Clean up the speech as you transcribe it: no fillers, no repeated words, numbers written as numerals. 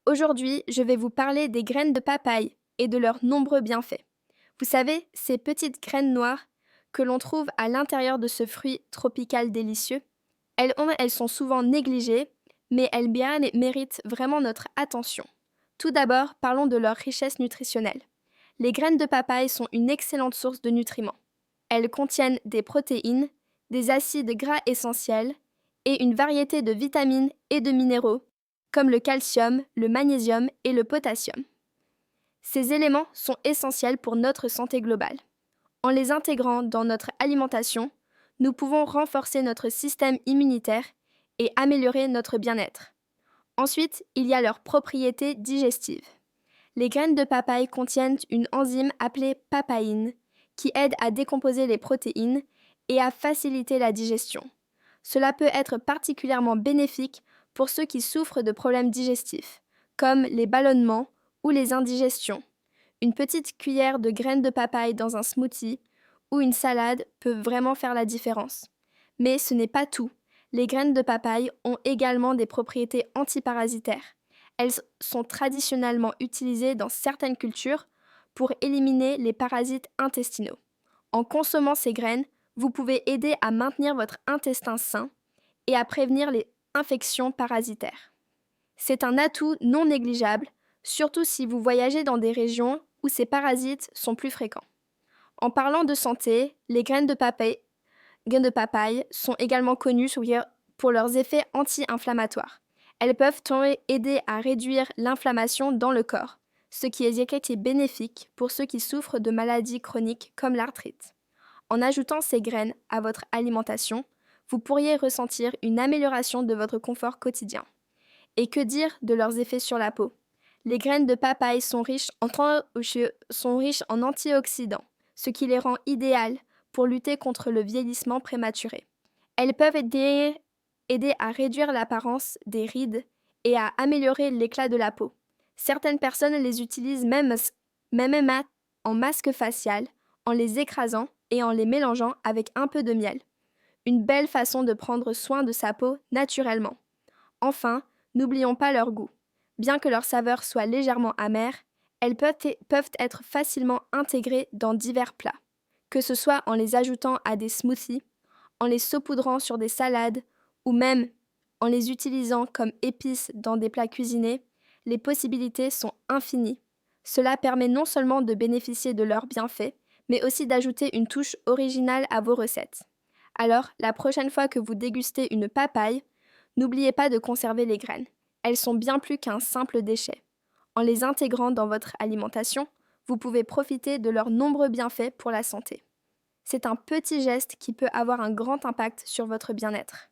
Aujourd'hui, je vais vous parler des graines de papaye et de leurs nombreux bienfaits. Vous savez, ces petites graines noires que l'on trouve à l'intérieur de ce fruit tropical délicieux, elles sont souvent négligées, mais méritent vraiment notre attention. Tout d'abord, parlons de leur richesse nutritionnelle. Les graines de papaye sont une excellente source de nutriments. Elles contiennent des protéines, des acides gras essentiels et une variété de vitamines et de minéraux, comme le calcium, le magnésium et le potassium. Ces éléments sont essentiels pour notre santé globale. En les intégrant dans notre alimentation, nous pouvons renforcer notre système immunitaire et améliorer notre bien-être. Ensuite, il y a leurs propriétés digestives. Les graines de papaye contiennent une enzyme appelée papaïne qui aide à décomposer les protéines et à faciliter la digestion. Cela peut être particulièrement bénéfique pour ceux qui souffrent de problèmes digestifs, comme les ballonnements ou les indigestions. Une petite cuillère de graines de papaye dans un smoothie ou une salade peut vraiment faire la différence. Mais ce n'est pas tout. Les graines de papaye ont également des propriétés antiparasitaires. Elles sont traditionnellement utilisées dans certaines cultures pour éliminer les parasites intestinaux. En consommant ces graines, vous pouvez aider à maintenir votre intestin sain et à prévenir les infections parasitaires. C'est un atout non négligeable, surtout si vous voyagez dans des régions où ces parasites sont plus fréquents. En parlant de santé, les graines de papaye sont également connues pour leurs effets anti-inflammatoires. Elles peuvent aider à réduire l'inflammation dans le corps, ce qui est bénéfique pour ceux qui souffrent de maladies chroniques comme l'arthrite. En ajoutant ces graines à votre alimentation, vous pourriez ressentir une amélioration de votre confort quotidien. Et que dire de leurs effets sur la peau? Les graines de papaye sont riches en antioxydants, ce qui les rend idéales pour lutter contre le vieillissement prématuré. Elles peuvent aider à réduire l'apparence des rides et à améliorer l'éclat de la peau. Certaines personnes les utilisent même en masque facial, en les écrasant et en les mélangeant avec un peu de miel. Une belle façon de prendre soin de sa peau naturellement. Enfin, n'oublions pas leur goût. Bien que leur saveur soit légèrement amère, elles peuvent être facilement intégrées dans divers plats, que ce soit en les ajoutant à des smoothies, en les saupoudrant sur des salades ou même en les utilisant comme épices dans des plats cuisinés. Les possibilités sont infinies. Cela permet non seulement de bénéficier de leurs bienfaits, mais aussi d'ajouter une touche originale à vos recettes. Alors, la prochaine fois que vous dégustez une papaye, n'oubliez pas de conserver les graines. Elles sont bien plus qu'un simple déchet. En les intégrant dans votre alimentation, vous pouvez profiter de leurs nombreux bienfaits pour la santé. C'est un petit geste qui peut avoir un grand impact sur votre bien-être.